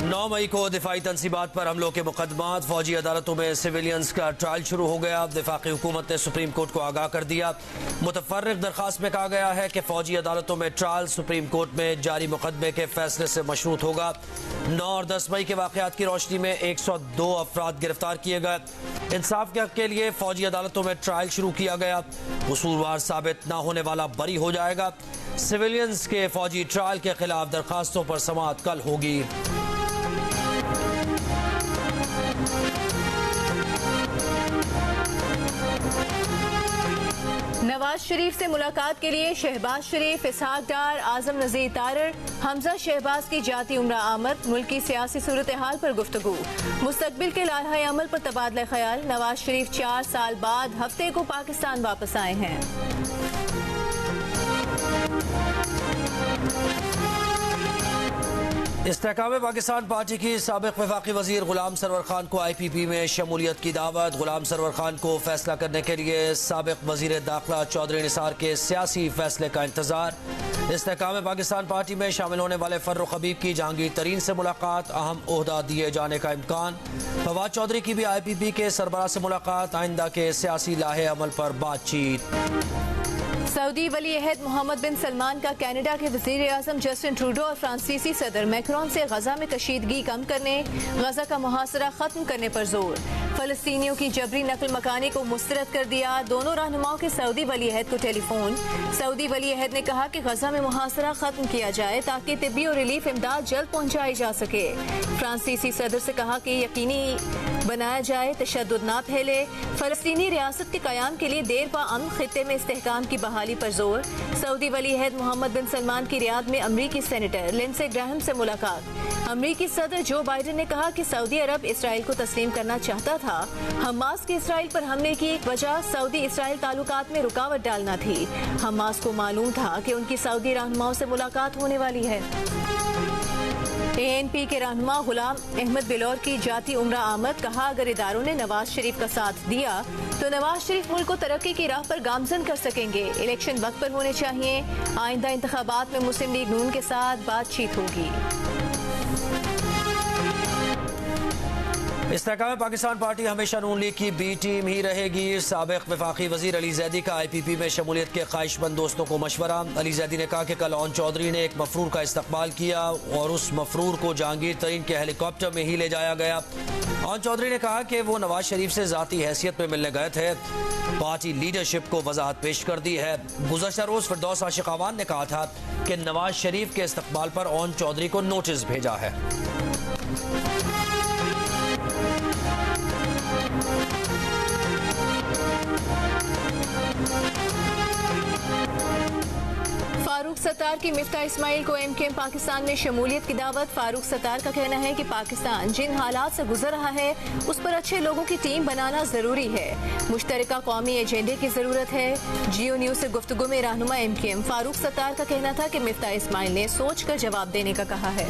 9 मई को दिफाई तनसीबात पर हमलों के मुकदमात, फौजी अदालतों में सिविलियंस का ट्रायल शुरू हो गया। वफाकी हुकूमत ने सुप्रीम कोर्ट को आगाह कर दिया। मुतफर्रिक दरखास्त में कहा गया है कि फौजी अदालतों में ट्रायल सुप्रीम कोर्ट में जारी मुकदमे के फैसले से मशरूत होगा। 9 और 10 मई के वाकयात की रोशनी में 102 अफराद गिरफ्तार किए गए। इंसाफ के हक के लिए फौजी अदालतों में ट्रायल शुरू किया गया। कसूरवार साबित न होने वाला बरी हो जाएगा। सिविलियंस के फौजी ट्रायल के खिलाफ दरखास्तों पर समाअत कल होगी। नवाज शरीफ से मुलाकात के लिए शहबाज शरीफ, इसहाक डार, आजम नजीर तारर, हमजा शहबाज की जाती उम्रा आमद, मुल्क की सियासी सूरत हाल पर गुफ्तगू, मुस्तकबिल के लारहाए अमल पर तबादला ख्याल। नवाज शरीफ 4 साल बाद हफ्ते को पाकिस्तान वापस आए हैं। इस्तेहकाम पाकिस्तान पार्टी की साबिक वफाकी वजीर गुलाम सरवर खान को IPP में शमूलियत की दावत। गुलाम सरवर खान को फैसला करने के लिए साबिक वजीर दाखिला चौधरी निसार के सियासी फैसले का इंतजार। इस्तेहकाम पाकिस्तान पार्टी में शामिल होने वाले फर्रुख हबीब की जहांगीर तरीन से मुलाकात, अहम ओहदा दिए जाने का इम्कान। फवाद चौधरी की भी IPP के सरबराह से मुलाकात, आइंदा के सियासी लाहे अमल पर बातचीत। सऊदी वली अहद मोहम्मद बिन सलमान का कनाडा के वज़ीर आज़म जस्टिन ट्रूडो और फ्रांसीसी सदर मैक्रोन से गजा में कशीदगी कम करने, गजा का मुहासरा खत्म करने पर जोर। फलस्तीनियों की जबरी नकल मकानी को मुस्तरद कर दिया। दोनों रहनुमाओं के सऊदी वली अहद को टेलीफोन। सऊदी वली अहद ने कहा कि गजा में मुहासरा खत्म किया जाए ताकि तिब्बी और रिलीफ इमदाद जल्द पहुँचाई जा सके। फ्रांसीसी सदर से कहा कि यकीनी बनाया जाए तशद्दुद ना फैले। फलस्तीनी रियासत के कयाम के लिए देर पा अमन खित्ते में इस्तेहकाम की बहाली पर जोर। सऊदी वली अहद मोहम्मद बिन सलमान की रियाद में अमरीकी सेनेटर लिंडसे ग्राहम से मुलाकात। अमरीकी सदर जो बाइडन ने कहा कि सऊदी अरब इसराइल को तस्लीम करना चाहता था। हमास के इसराइल पर हमले की वजह सऊदी इसराइल ताल्लुकात में रुकावट डालना थी। हमास को मालूम था कि उनकी सऊदी रहनुमाओं से मुलाकात होने वाली है। ANP के रहनुमा गुलाम अहमद बिलौर की जाती उम्रा आमद, कहा अगर इदारों ने नवाज शरीफ का साथ दिया तो नवाज शरीफ मुल्क को तरक्की की राह पर गामजन कर सकेंगे। इलेक्शन वक्त पर होने चाहिए। आइंदा इंतखाबात में मुस्लिम लीग नून के साथ बातचीत होगी। इस्तेहकाम पाकिस्तान पार्टी हमेशा नून लीग की B टीम ही रहेगी। साबिक वफाकी वजीर अली जैदी का IPP में शमूलियत के ख्वाहिशमंद दोस्तों को मशवरा। अली जैदी ने कहा कि कल ओन चौधरी ने एक मफरूर का इस्तकबाल किया और उस मफरूर को जहांगीर तरीन के हेलीकॉप्टर में ही ले जाया गया। ओन चौधरी ने कहा कि वो नवाज शरीफ से जाती हैसियत में मिलने गए थे। पार्टी लीडरशिप को वजाहत पेश कर दी है। गुज़श्ता रोज फिरदौस आशिक अवान ने कहा था कि नवाज शरीफ के इस्तकबाल पर ओन चौधरी को नोटिस भेजा है। फारूक सत्तार की मिफ्ता इस्माइल को MKM पाकिस्तान में शमूलियत की दावत। फारूक सत्तार का कहना है कि पाकिस्तान जिन हालात से गुजर रहा है उस पर अच्छे लोगों की टीम बनाना जरूरी है। मुश्तरका कौमी एजेंडे की जरूरत है। जियो न्यूज से गुफ्तगू में रहनुमा MKM फारूक सत्तार का कहना था कि मिफ्ता इस्माइल ने सोच कर जवाब देने का कहा है।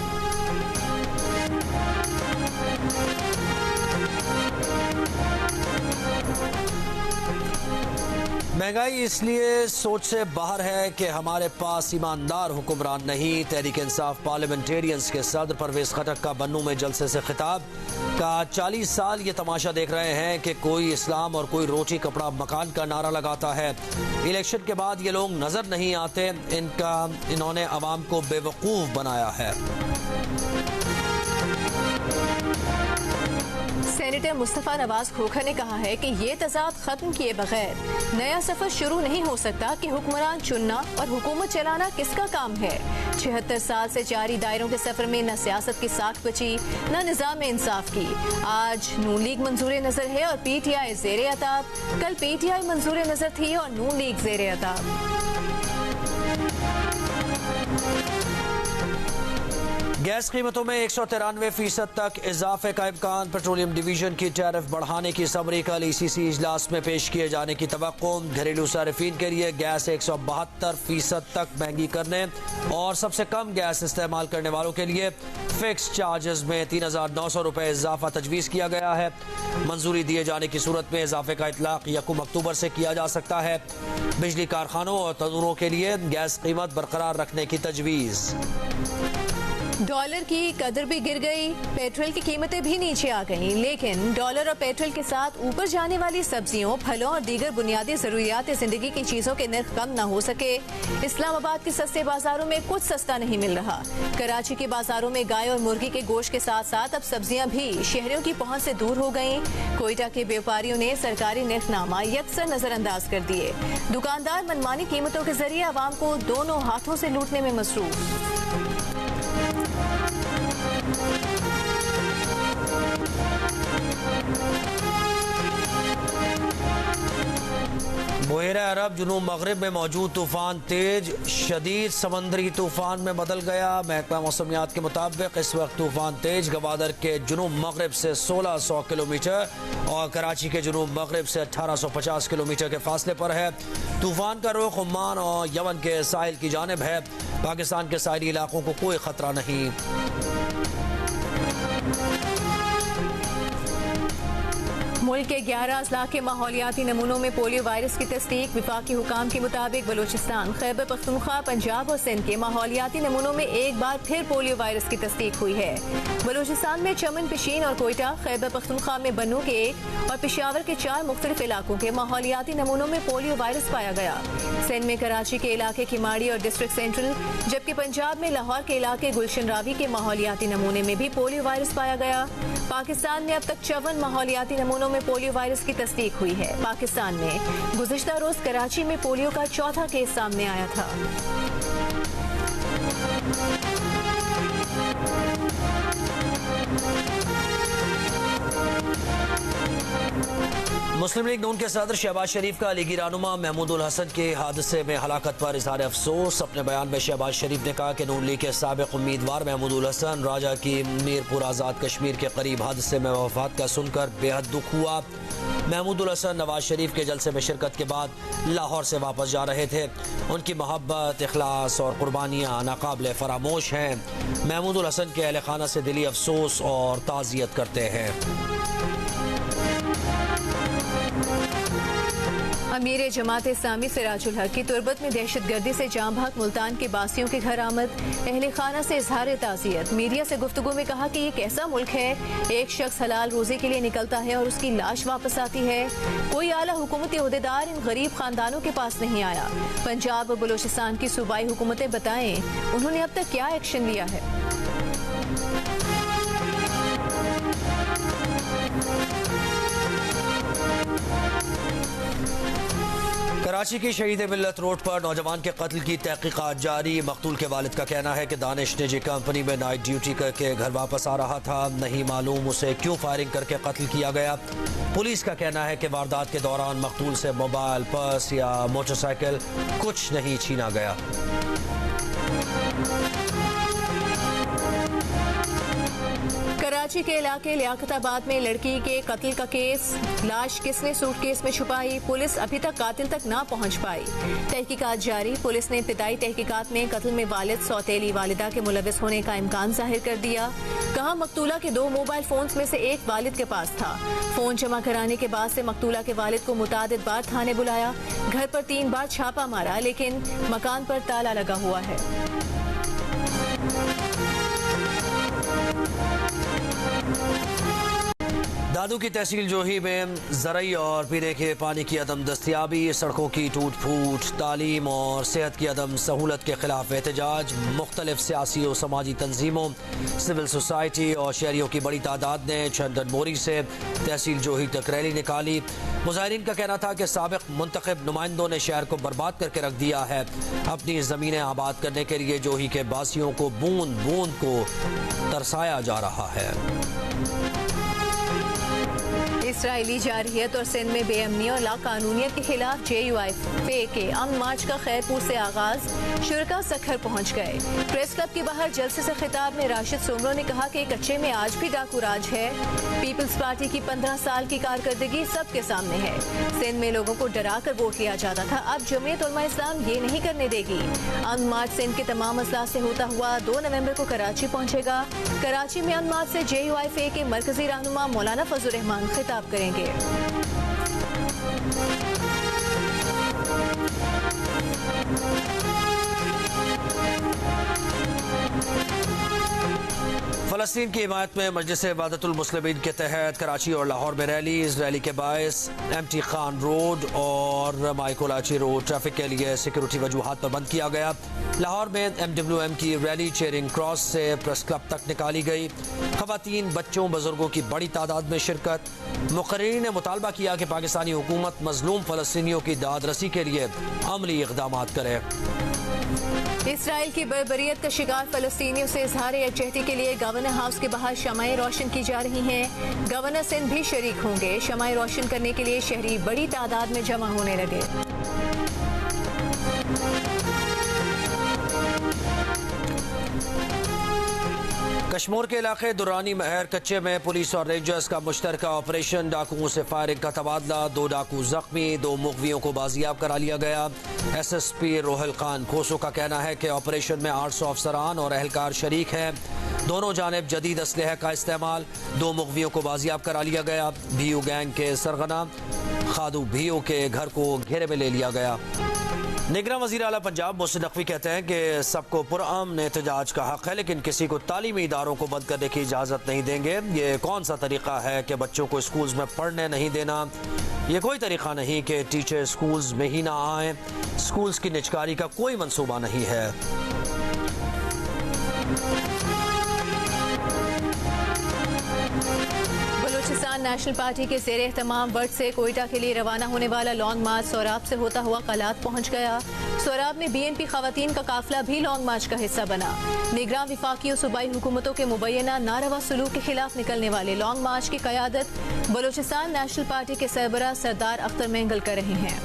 महंगाई इसलिए सोच से बाहर है कि हमारे पास ईमानदार हुक्मरान नहीं। तहरीक इंसाफ पार्लियामेंटेरियंस के सदर परवेज खटक का बन्नू में जलसे से खिताब। का 40 साल ये तमाशा देख रहे हैं कि कोई इस्लाम और कोई रोटी कपड़ा मकान का नारा लगाता है। इलेक्शन के बाद ये लोग नजर नहीं आते। इन्होंने अवाम को बेवकूफ बनाया है। सेनेटर मुस्तफा नवाज खोखर ने कहा है कि ये तजाद खत्म किए बगैर नया सफर शुरू नहीं हो सकता कि हुक्मरान चुनना और हुकूमत चलाना किसका काम है। 76 साल से जारी दायरों के सफर में न सियासत की साख बची न निजाम इंसाफ की। आज नून लीग मंजूर नजर है और PTI ज़ेरे अताब। कल PTI मंजूर नजर थी और नून लीग ज़ेरे अताब। गैस कीमतों में 193% तक इजाफे का इम्कान। पेट्रोलियम डिवीजन की टैरिफ बढ़ाने की समरी कल ECC इजलास में पेश किए जाने की तवक्को। घरेलू सार्फिन के लिए गैस 172% तक महंगी करने और सबसे कम गैस इस्तेमाल करने वालों के लिए फिक्स चार्जेस में 3,900 रुपये इजाफा तजवीज़ किया गया है। मंजूरी दिए जाने की सूरत में इजाफे का इतलाक 1 अक्टूबर से किया जा सकता है। बिजली कारखानों और तंदूरों के लिए गैस कीमत बरकरार रखने की तजवीज़। डॉलर की कदर भी गिर गई, पेट्रोल की कीमतें भी नीचे आ गईं, लेकिन डॉलर और पेट्रोल के साथ ऊपर जाने वाली सब्जियों, फलों और दीगर बुनियादी जरूरियात जिंदगी की चीजों के नर्ख कम न हो सके। इस्लामाबाद के सस्ते बाजारों में कुछ सस्ता नहीं मिल रहा। कराची के बाजारों में गाय और मुर्गी के गोश्त के साथ साथ अब सब्जियां भी शहरियों की पहुंच से दूर हो गयी। कोयटा के व्यापारियों ने सरकारी नर्खनामा यकसर नजरअंदाज कर दिए। दुकानदार मनमानी कीमतों के जरिए आवाम को दोनों हाथों से लूटने में मसरूफ। बुहेरा अरब जुनूब मगरिब में मौजूद तूफान तेज शदीद समंदरी तूफान में बदल गया। महकमा मौसमियात के मुताबिक इस वक्त तूफान तेज गवादर के जुनूब मगरिब से 1600 किलोमीटर और कराची के जुनूब मगरिब से 1850 किलोमीटर के फासले पर है। तूफान का रुख ओमान और यमन के साहिल की जानिब है। पाकिस्तान के साहिली इलाकों को कोई खतरा नहीं। मुल्क के 11 अजला के माहौलियाती नमूनों में पोलियो वायरस की तस्दीक। विफाकी हुकाम के मुताबिक बलूचिस्तान, खैबर पख्तूनख्वा, पंजाब और सिंध के माहौलियाती नमूनों में एक बार फिर पोलियो वायरस की तस्दीक हुई है। बलूचिस्तान में चमन, पिशीन और कोयटा, खैबर पख्तूनख्वा में बन्नू के 1 और पेशावर के 4 मुख्तलिफ इलाकों के माहौलियाती नमूनों में पोलियो वायरस पाया गया। सिंध में कराची के इलाके किमाड़ी और डिस्ट्रिक्ट सेंट्रल, जबकि पंजाब में लाहौर के इलाके गुलशन रावी के माहौलियाती नमूने में भी पोलियो वायरस पाया गया। पाकिस्तान में अब तक 54 माहौलियाती नमूनों में पोलियो वायरस की तस्दीक हुई है। पाकिस्तान में गुज़िश्ता रोज कराची में पोलियो का चौथा केस सामने आया था। मुस्लिम लीग नून के सदर शहबाज शरीफ का लीगी रहनुमा महमूदुल हसन के हादसे में हलाकत पर इजहार अफसोस। अपने बयान में शहबाज शरीफ ने कहा कि नून लीग के साबिक उम्मीदवार महमूदुल हसन राजा की मीरपुर आज़ाद कश्मीर के करीब हादसे में वफात का सुनकर बेहद दुख हुआ। महमूदुल हसन नवाज शरीफ के जलसे में शिरकत के बाद लाहौर से वापस जा रहे थे। उनकी मोहब्बत, इखलास और कुर्बानियाँ नाकाबिले फरामोश हैं। महमूदुल हसन के अहल खाना से दिली अफसोस और ताज़ियत करते हैं। अमीर जमात इस्लामी सिराजुल हक की तुरबत में दहशतगर्दी से जाम भाग मुल्तान के बासियों के घर आमद। अहले खाना से इजहार ताज़ियत। मीडिया से गुफ्तगू में कहा कि ये कैसा मुल्क है, एक शख्स हलाल रोज़ी के लिए निकलता है और उसकी लाश वापस आती है। कोई आला हुकूमती ओहदेदार इन गरीब खानदानों के पास नहीं आया। पंजाब और बलूचिस्तान की सूबाई हुकूमतें बताएं उन्होंने अब तक क्या एक्शन लिया है। कराची की शहीद मिल्लत रोड पर नौजवान के कत्ल की तहकीकात जारी। मकतूल के वालिद का कहना है कि दानिश निजी कंपनी में नाइट ड्यूटी करके घर वापस आ रहा था। नहीं मालूम उसे क्यों फायरिंग करके कत्ल किया गया। पुलिस का कहना है कि वारदात के दौरान मकतूल से मोबाइल, पर्स या मोटरसाइकिल कुछ नहीं छीना गया। कराची के इलाके लियाकताबाद में लड़की के कत्ल का केस। लाश किसने सूटकेस में छुपाई, पुलिस अभी तक कातिल तक ना पहुंच पाई। तहकीकात जारी। पुलिस ने इब्तिदाई तहकीकात में कत्ल में वालिद, सौतेली वालिदा के मुलविस होने का इम्कान जाहिर कर दिया। कहा मकतूला के 2 मोबाइल फोन्स में से एक वालिद के पास था। फोन जमा कराने के बाद से मकतूला के वालिद को मुतादिद बार थाने बुलाया। घर पर 3 बार छापा मारा, लेकिन मकान पर ताला लगा हुआ है। दादू की तहसील जोही में ज़रई और पीने के पानी की अदम दस्तियाबी, सड़कों की टूट फूट, तालीम और सेहत की अदम सहूलत के खिलाफ एहतजाज। मुख्तलिफ सियासी और समाजी तंजीमों, सिविल सोसाइटी और शहरियों की बड़ी तादाद ने चंदन बोरी से तहसील जोही तक रैली निकाली। मुजाहिरीन का कहना था कि साबिक मुंतखब नुमाइंदों ने शहर को बर्बाद करके रख दिया है। अपनी ज़मीनें आबाद करने के लिए जोही के बासियों को बूंद बूंद को तरसाया जा रहा है। इसराइली जारहियत और सिंध में बेअमनी और लाकानूनियत के खिलाफ JUIF के अमन मार्च का खैरपुर से आगाज। शुरका सखर पहुंच गए। प्रेस क्लब के बाहर जलसे से खिताब में राशिद सोमरो ने कहा कि कच्चे में आज भी डाकू राज है। पीपल्स पार्टी की 15 साल की कारकर्दगी सबके सामने है। सिंध में लोगों को डरा कर वोट लिया जाता था, अब जमीयत उलमा इस्लाम ये नहीं करने देगी। अमन मार्च सिंध के तमाम अजला से होता हुआ 2 नवंबर को कराची पहुंचेगा। कराची में अमन मार्च से JUIF के मरकजी रहनुमा मौलाना फजल रहमान खिताब करेंगे। फ़लस्तीन की हिमायत में मजलिस इबादतुल मुस्लिमीन के तहत कराची और लाहौर में रैली। इस रैली के बायस एमटी खान रोड और माइकोलाची रोड ट्रैफिक के लिए सिक्योरिटी वजूहात पर बंद किया गया। लाहौर में MWM की रैली चेरिंग क्रॉस से प्रेस क्लब तक निकाली गई। खवातीन, बच्चों, बुजुर्गों की बड़ी तादाद में शिरकत। मुकर्रीरीन ने मुतालबा किया कि पाकिस्तानी हुकूमत मजलूम फ़लस्तीनियों की दाद रसी के लिए अमली इक़दाम करे। इसराइल की बर्बरियत का शिकार फ़लस्तीनियों से इजहार यकजहती के लिए गवर्नर हाउस के बाहर शमाएं रोशन की जा रही हैं। गवर्नर सिंध भी शरीक होंगे। शमाएं रोशन करने के लिए शहरी बड़ी तादाद में जमा होने लगे। कश्मीर के इलाके दुरानी महर कच्चे में पुलिस और रेंजर्स का मुश्तरका ऑपरेशन। डाकुओं से फायरिंग का तबादला। 2 डाकू जख्मी, 2 मुगवियों को बाजियाब करा लिया गया। SSP रोहिल खान खोसो का कहना है कि ऑपरेशन में 800 अफसरान और एहलकार शरीक हैं। दोनों जानिब जदीद असलहे का इस्तेमाल। 2 मुगवियों को बाजियाब करा लिया गया। भीयू गैंग के सरगना खादू भीयू के घर को घेरे में ले लिया गया। निगरान वज़ीर आला पंजाब मोहसिन नकवी कहते हैं कि सबको पुरअमन एहतजाज का हक है, लेकिन किसी को तालीमी इदारों को बंद करने की इजाज़त नहीं देंगे। ये कौन सा तरीका है कि बच्चों को स्कूल्स में पढ़ने नहीं देना? ये कोई तरीका नहीं कि टीचर स्कूल्स में ही ना आए। स्कूल्स की निजकारी का कोई मंसूबा नहीं है। बलूचिस्तान नेशनल पार्टी के ज़ेर एहतमाम वर्ड से कोयटा के लिए रवाना होने वाला लॉन्ग मार्च सोराब से होता हुआ कलात पहुंच गया। सोराब में BNP खवातीन का काफिला भी लॉन्ग मार्च का हिस्सा बना। निगरान विफाकी और सूबाई हुकूमतों के मुबैना नारवा सलूक के खिलाफ निकलने वाले लॉन्ग मार्च की क़यादत बलूचिस्तान नेशनल पार्टी के सरबराह सरदार अख्तर मेंगल कर रहे हैं।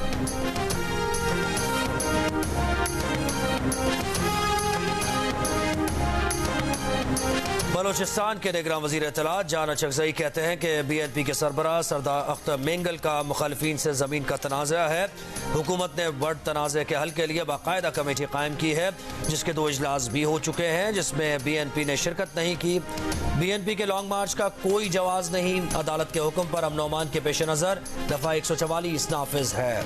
बलूचिस्तान के निगरान वज़ीर इत्तलात जाना चकजई कहते हैं कि BNP के सरबराह सरदार अख्तर मेंगल का मुखालिफिन से ज़मीन का तनाज़ा है। हुकूमत ने वर्ड तनाज़े के हल के लिए बाकायदा कमेटी कायम की है, जिसके 2 इजलास भी हो चुके हैं, जिसमें BNP ने शिरकत नहीं की। BNP के लॉन्ग मार्च का कोई जवाज़ नहीं। अदालत के हुक्म पर अमन-ओ-अमान के पेश नज़र दफ़ा 144 नाफिज है।